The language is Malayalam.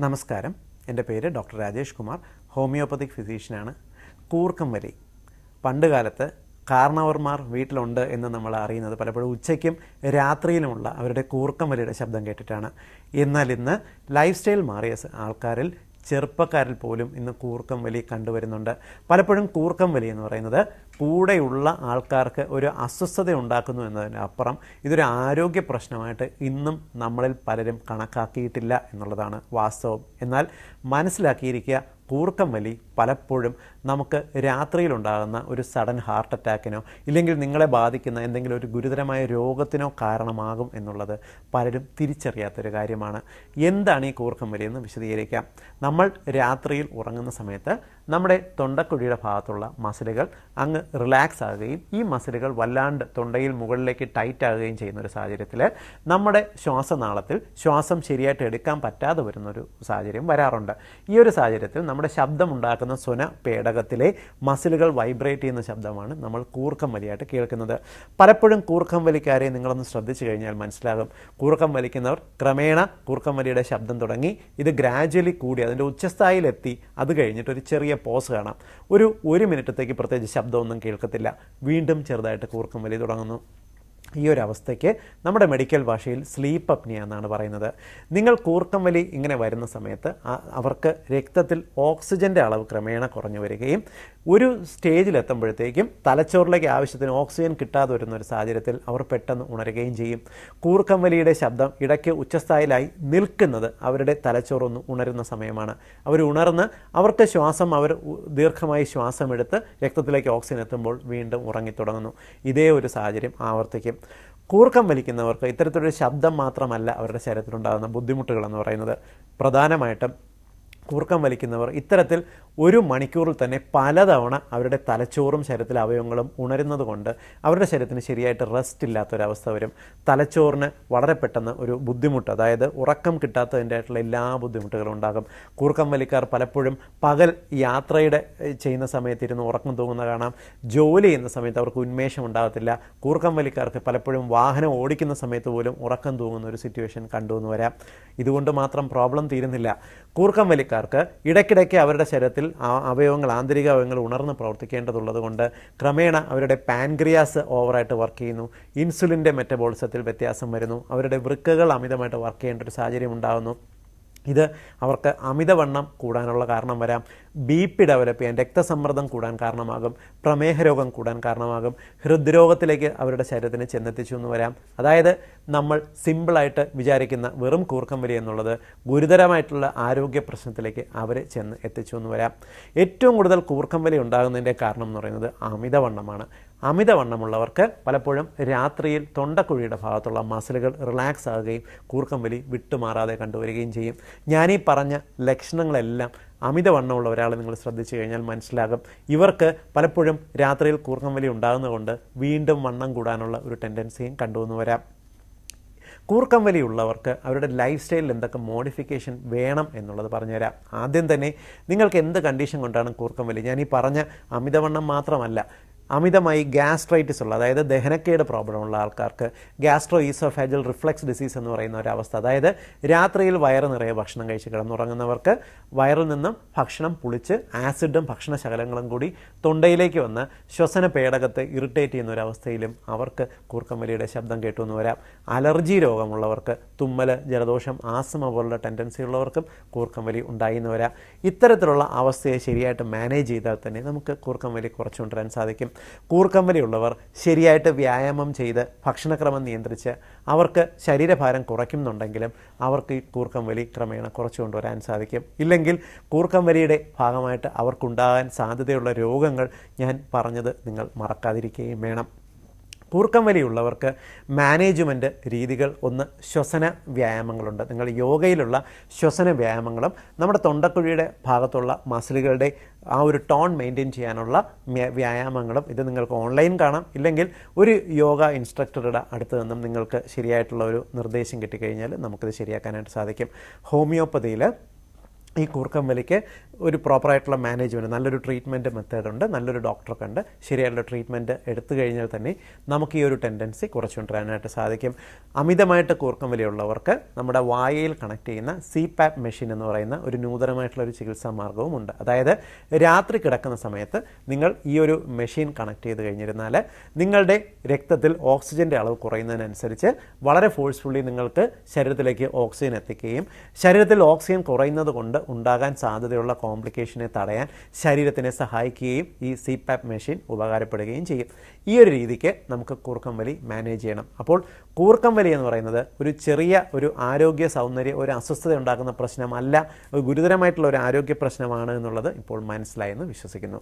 നമസ്കാരം, എൻ്റെ പേര് ഡോക്ടർ രാജേഷ് കുമാർ, ഹോമിയോപ്പതിക് ഫിസീഷ്യനാണ്. കൂർക്കം വലി പണ്ട് കാലത്ത് കാരണവർമാർ വീട്ടിലുണ്ട് എന്ന് നമ്മൾ അറിയുന്നത് പലപ്പോഴും ഉച്ചയ്ക്കും രാത്രിയിലുമുള്ള അവരുടെ കൂർക്കം വലിയുടെ ശബ്ദം കേട്ടിട്ടാണ്. എന്നാൽ ഇന്ന് ലൈഫ് സ്റ്റൈൽ മാറിയ ആൾക്കാരിൽ ചെറുപ്പക്കാരിൽ പോലും ഇന്ന് കൂർക്കം വലി കണ്ടുവരുന്നുണ്ട്. പലപ്പോഴും കൂർക്കം വലി എന്ന് പറയുന്നത് കൂടെയുള്ള ആൾക്കാർക്ക് ഒരു അസ്വസ്ഥത ഉണ്ടാക്കുന്നു എന്നതിനപ്പുറം ഇതൊരു ആരോഗ്യ പ്രശ്നമായിട്ട് ഇന്നും നമ്മളിൽ പലരും കണക്കാക്കിയിട്ടില്ല എന്നുള്ളതാണ് വാസ്തവം. എന്നാൽ മനസ്സിലാക്കിയിരിക്കുക, കൂർക്കം വലി പലപ്പോഴും നമുക്ക് രാത്രിയിലുണ്ടാകുന്ന ഒരു സഡൻ ഹാർട്ട് അറ്റാക്കിനോ ഇല്ലെങ്കിൽ നിങ്ങളെ ബാധിക്കുന്ന എന്തെങ്കിലും ഒരു ഗുരുതരമായ രോഗത്തിനോ കാരണമാകും എന്നുള്ളത് പലരും തിരിച്ചറിയാത്തൊരു കാര്യമാണ്. എന്താണ് ഈ കൂർക്കം വലി എന്ന് വിശദീകരിക്കാം. നമ്മൾ രാത്രിയിൽ ഉറങ്ങുന്ന സമയത്ത് നമ്മുടെ തൊണ്ടക്കുഴിയുടെ ഭാഗത്തുള്ള മസിലുകൾ അങ്ങ് റിലാക്സ് ആകുകയും ഈ മസിലുകൾ വല്ലാണ്ട് തൊണ്ടയിൽ മുകളിലേക്ക് ടൈറ്റ് ആകുകയും ചെയ്യുന്ന ഒരു സാഹചര്യത്തിൽ നമ്മുടെ ശ്വാസനാളത്തിൽ ശ്വാസം ശരിയായിട്ട് എടുക്കാൻ പറ്റാതെ വരുന്നൊരു സാഹചര്യം വരാറുണ്ട്. ഈ ഒരു സാഹചര്യത്തിൽ നമ്മുടെ ശബ്ദമുണ്ടാക്കുന്ന സ്വന പേടകത്തിലെ മസിലുകൾ വൈബ്രേറ്റ് ചെയ്യുന്ന ശബ്ദമാണ് നമ്മൾ കൂർക്കം വലിയായിട്ട് കേൾക്കുന്നത്. പലപ്പോഴും കൂർക്കം വലിക്കാരെ നിങ്ങളൊന്ന് ശ്രദ്ധിച്ചു കഴിഞ്ഞാൽ മനസ്സിലാകും, കൂർക്കം വലിക്കുന്നവർ ക്രമേണ കൂർക്കം വലിയുടെ ശബ്ദം തുടങ്ങി ഇത് ഗ്രാജ്വലി കൂടി അതിൻ്റെ ഉച്ചസ്ഥായിലെത്തി അത് കഴിഞ്ഞിട്ട് ഒരു ചെറിയ പോസ് കാണാം. ഒരു മിനിറ്റത്തേക്ക് പ്രത്യേകിച്ച് ശബ്ദമൊന്നും കേൾക്കത്തില്ല, വീണ്ടും ചെറുതായിട്ട് കൂർക്കം വലി തുടങ്ങുന്നു. ഈ ഒരു അവസ്ഥയ്ക്ക് നമ്മുടെ മെഡിക്കൽ ഭാഷയിൽ സ്ലീപ്പ് അപ്നിയ എന്നാണ് പറയുന്നത്. നിങ്ങൾ കൂർക്കം വലി ഇങ്ങനെ വരുന്ന സമയത്ത് അവർക്ക് രക്തത്തിൽ ഓക്സിജൻ്റെ അളവ് ക്രമേണ കുറഞ്ഞു വരികയും ഒരു സ്റ്റേജിലെത്തുമ്പോഴത്തേക്കും തലച്ചോറിലേക്ക് ആവശ്യത്തിന് ഓക്സിജൻ കിട്ടാതെ വരുന്ന ഒരു സാഹചര്യത്തിൽ അവർ പെട്ടെന്ന് ഉണരുകയും ചെയ്യും. കൂർക്കം വലിയുടെ ശബ്ദം ഇടയ്ക്ക് ഉച്ചസ്ഥായിലായി നിൽക്കുന്നത് അവരുടെ തലച്ചോറൊന്ന് ഉണരുന്ന സമയമാണ്. അവർ ഉണർന്ന് അവർക്ക് അവർ ദീർഘമായി ശ്വാസമെടുത്ത് രക്തത്തിലേക്ക് ഓക്സിജൻ എത്തുമ്പോൾ വീണ്ടും ഉറങ്ങിത്തുടങ്ങുന്നു. ഇതേ ഒരു സാഹചര്യം ആവർത്തിക്കും. കൂർക്കം വലിക്കുന്നവർക്ക് ഇത്തരത്തിലൊരു ശബ്ദം മാത്രമല്ല അവരുടെ ശരീരത്തിലുണ്ടാകുന്ന ബുദ്ധിമുട്ടുകളെന്ന് പറയുന്നത്. പ്രധാനമായിട്ടും കൂർക്കം വലിക്കുന്നവർ ഇത്തരത്തിൽ ഒരു മണിക്കൂറിൽ തന്നെ പലതവണ അവരുടെ തലച്ചോറും ശരീരത്തിലെ അവയവങ്ങളും ഉണരുന്നത് കൊണ്ട് അവരുടെ ശരീരത്തിന് ശരിയായിട്ട് റെസ്റ്റ് ഇല്ലാത്തൊരവസ്ഥ വരും. തലച്ചോറിന് വളരെ പെട്ടെന്ന് ഒരു ബുദ്ധിമുട്ട്, അതായത് ഉറക്കം കിട്ടാത്തതിൻ്റെ ആയിട്ടുള്ള എല്ലാ ബുദ്ധിമുട്ടുകളും ഉണ്ടാകും. കൂർക്കം വലിക്കാർ പലപ്പോഴും പകൽ യാത്രയുടെ ചെയ്യുന്ന സമയത്ത് ഇരുന്ന് ഉറക്കം തൂങ്ങുന്ന കാണാം. ജോലി ചെയ്യുന്ന സമയത്ത് അവർക്ക് ഉന്മേഷം ഉണ്ടാകത്തില്ല. കൂർക്കം വലിക്കാർക്ക് പലപ്പോഴും വാഹനം ഓടിക്കുന്ന സമയത്ത് പോലും ഉറക്കം തൂങ്ങുന്ന ഒരു സിറ്റുവേഷൻ കണ്ടുവന്ന് വരാം. ഇതുകൊണ്ട് മാത്രം പ്രോബ്ലം തീരുന്നില്ല. കൂർക്കം വലിക്കാർക്ക് ഇടയ്ക്കിടയ്ക്ക് അവരുടെ ശരീരത്തിൽ അവയവങ്ങൾ, ആന്തരിക അവയവങ്ങൾ ഉണർന്ന് പ്രവർത്തിക്കേണ്ടതുള്ളത് കൊണ്ട് ക്രമേണ അവരുടെ പാൻക്രിയാസ് ഓവറായിട്ട് വർക്ക് ചെയ്യുന്നു. ഇൻസുലിൻ്റെ മെറ്റബോളിസത്തിൽ വ്യത്യാസം വരുന്നു. അവരുടെ വൃക്കകൾ അമിതമായിട്ട് വർക്ക് ചെയ്യേണ്ട ഒരു സാഹചര്യം ഉണ്ടാകുന്നു. ഇത് അവർക്ക് അമിതവണ്ണം കൂടാനുള്ള കാരണം വരാം. BP ഡെവലപ്പ് ചെയ്യാൻ, രക്തസമ്മർദ്ദം കൂടാൻ കാരണമാകും. പ്രമേഹ രോഗം കൂടാൻ കാരണമാകും. ഹൃദ്രോഗത്തിലേക്ക് അവരുടെ ശരീരത്തിന് ചെന്നെത്തിച്ചു എന്ന് വരാം. അതായത് നമ്മൾ സിമ്പിളായിട്ട് വിചാരിക്കുന്ന വെറും കൂർക്കം വലി എന്നുള്ളത് ഗുരുതരമായിട്ടുള്ള ആരോഗ്യ പ്രശ്നത്തിലേക്ക് അവർ ചെന്ന് എത്തിച്ചു എന്ന് വരാം. ഏറ്റവും കൂടുതൽ കൂർക്കം വലി ഉണ്ടാകുന്നതിൻ്റെ കാരണം എന്ന് പറയുന്നത് അമിതവണ്ണമാണ്. അമിതവണ്ണമുള്ളവർക്ക് പലപ്പോഴും രാത്രിയിൽ തൊണ്ടക്കുഴിയുടെ ഭാഗത്തുള്ള മസിലുകൾ റിലാക്സ് ആകുകയും കൂർക്കം വലി വിട്ടുമാറാതെ കണ്ടുവരികയും ചെയ്യും. ഞാനീ പറഞ്ഞ ലക്ഷണങ്ങളെല്ലാം അമിതവണ്ണമുള്ള ഒരാളെ നിങ്ങൾ ശ്രദ്ധിച്ചു കഴിഞ്ഞാൽ മനസ്സിലാകും. ഇവർക്ക് പലപ്പോഴും രാത്രിയിൽ കൂർക്കം വലി ഉണ്ടാകുന്നതുകൊണ്ട് വീണ്ടും വണ്ണം കൂടാനുള്ള ഒരു ടെൻഡൻസിയും കണ്ടുവന്ന് വരാം. കൂർക്കം വലി ഉള്ളവർക്ക് അവരുടെ ലൈഫ് സ്റ്റൈലിൽ എന്തൊക്കെ മോഡിഫിക്കേഷൻ വേണം എന്നുള്ളത് പറഞ്ഞുതരാം. ആദ്യം തന്നെ നിങ്ങൾക്ക് എന്ത് കണ്ടീഷൻ കൊണ്ടാണ് കൂർക്കം വലി? ഞാൻ ഈ പറഞ്ഞ അമിതവണ്ണം മാത്രമല്ല, അമിതമായി ഗ്യാസ്ട്രൈറ്റിസ് ഉള്ള, അതായത് ദഹനക്കേട് പ്രോബ്ലം ഉള്ള ആൾക്കാർക്ക് ഗ്യാസ്ട്രോ ഈസോഫാജൽ റിഫ്ലക്സ് ഡിസീസ് എന്ന് പറയുന്ന ഒരവസ്ഥ, അതായത് രാത്രിയിൽ വയറ് നിറയെ ഭക്ഷണം കഴിച്ച് കിടന്നുറങ്ങുന്നവർക്ക് വയറിൽ നിന്നും ഭക്ഷണം പുളിച്ച് ആസിഡും ഭക്ഷണശകലങ്ങളും കൂടി തൊണ്ടയിലേക്ക് വന്ന് ശ്വസന പേടകത്തെ ഇറിറ്റേറ്റ് ചെയ്യുന്ന ഒരവസ്ഥയിലും അവർക്ക് കൂർക്കം വലിയുടെ ശബ്ദം കേട്ടുവെന്ന് വരാം. അലർജി രോഗമുള്ളവർക്ക്, തുമ്മൽ, ജലദോഷം, ആസ്മ പോലുള്ള ടെൻഡൻസി ഉള്ളവർക്കും കൂർക്കം വലി ഉണ്ടായിന്ന് വരാം. ഇത്തരത്തിലുള്ള അവസ്ഥയെ ശരിയായിട്ട് മാനേജ് ചെയ്താൽ തന്നെ നമുക്ക് കൂർക്കം വലി കുറച്ചുകൊണ്ടുവരാൻ സാധിക്കും. കൂർക്കം വലി ഉള്ളവർ ശരിയായിട്ട് വ്യായാമം ചെയ്ത് ഭക്ഷണക്രമം നിയന്ത്രിച്ച് അവർക്ക് ശരീരഭാരം കുറയ്ക്കുന്നുണ്ടെങ്കിലും അവർക്ക് ഈ കൂർക്കം വലി ക്രമേണ കുറച്ചു കൊണ്ടുവരാൻ സാധിക്കും. ഇല്ലെങ്കിൽ കൂർക്കം വലിയുടെ ഭാഗമായിട്ട് അവർക്കുണ്ടാകാൻ സാധ്യതയുള്ള രോഗങ്ങൾ ഞാൻ പറഞ്ഞത് നിങ്ങൾ മറക്കാതിരിക്കുകയും വേണം. കൂർക്കം വലിയുള്ളവർക്ക് മാനേജ്മെൻറ്റ് രീതികൾ, ഒന്ന് ശ്വസന വ്യായാമങ്ങളുണ്ട്. നിങ്ങൾ യോഗയിലുള്ള ശ്വസന വ്യായാമങ്ങളും നമ്മുടെ തൊണ്ടക്കുഴിയുടെ ഭാഗത്തുള്ള മസിലുകളുടെ ആ ഒരു ടോൺ മെയിൻറ്റെയിൻ ചെയ്യാനുള്ള വ്യായാമങ്ങളും ഇത് നിങ്ങൾക്ക് ഓൺലൈൻ കാണാം. ഇല്ലെങ്കിൽ ഒരു യോഗ ഇൻസ്ട്രക്ടറുടെ അടുത്ത് നിന്നും നിങ്ങൾക്ക് ശരിയായിട്ടുള്ള ഒരു നിർദ്ദേശം കിട്ടിക്കഴിഞ്ഞാൽ നമുക്കിത് ശരിയാക്കാനായിട്ട് സാധിക്കും. ഹോമിയോപ്പതിയിൽ ഈ കൂർക്കം വലിക്ക് ഒരു പ്രോപ്പറായിട്ടുള്ള മാനേജ്മെൻറ്റ്, നല്ലൊരു ട്രീറ്റ്മെൻറ്റ് മെത്തേഡുണ്ട്, നല്ലൊരു ഡോക്ടറൊക്കെ ഉണ്ട്, ശരിയായിട്ടുള്ള ട്രീറ്റ്മെൻറ്റ് എടുത്തു കഴിഞ്ഞാൽ തന്നെ നമുക്ക് ഈ ഒരു ടെൻഡൻസി കുറച്ചുകൊണ്ടുവരാനായിട്ട് സാധിക്കും. അമിതമായിട്ട് കൂർക്കം വലിയുള്ളവർക്ക് നമ്മുടെ വായയിൽ കണക്ട് ചെയ്യുന്ന CPAP മെഷീൻ എന്ന് പറയുന്ന ഒരു നൂതനമായിട്ടുള്ള ഒരു ചികിത്സാ മാർഗ്ഗവും ഉണ്ട്. അതായത് രാത്രി കിടക്കുന്ന സമയത്ത് നിങ്ങൾ ഈ ഒരു മെഷീൻ കണക്ട് ചെയ്ത് കഴിഞ്ഞിരുന്നാൽ നിങ്ങളുടെ രക്തത്തിൽ ഓക്സിജൻ്റെ അളവ് കുറയുന്നതിനനുസരിച്ച് വളരെ ഫോഴ്സ്ഫുള്ളി നിങ്ങൾക്ക് ശരീരത്തിലേക്ക് ഓക്സിജൻ എത്തിക്കുകയും ശരീരത്തിൽ ഓക്സിജൻ കുറയുന്നത് കൊണ്ട് ഉണ്ടാകാൻ സാധ്യതയുള്ള കോംപ്ലിക്കേഷനെ തടയാൻ ശരീരത്തിനെ സഹായിക്കുകയും ഈ CPAP മെഷീൻ ഉപകാരപ്പെടുകയും ചെയ്യും. ഈ ഒരു രീതിക്ക് നമുക്ക് കൂർക്കം വലി മാനേജ് ചെയ്യണം. അപ്പോൾ കൂർക്കം വലി എന്ന് പറയുന്നത് ഒരു ചെറിയ ഒരു ആരോഗ്യ സൗന്ദര്യ ഒരു അസ്വസ്ഥത ഉണ്ടാക്കുന്ന പ്രശ്നമല്ല, ഒരു ഗുരുതരമായിട്ടുള്ള ഒരു ആരോഗ്യ പ്രശ്നമാണ് എന്നുള്ളത് ഇപ്പോൾ മനസ്സിലായെന്ന് വിശ്വസിക്കുന്നു.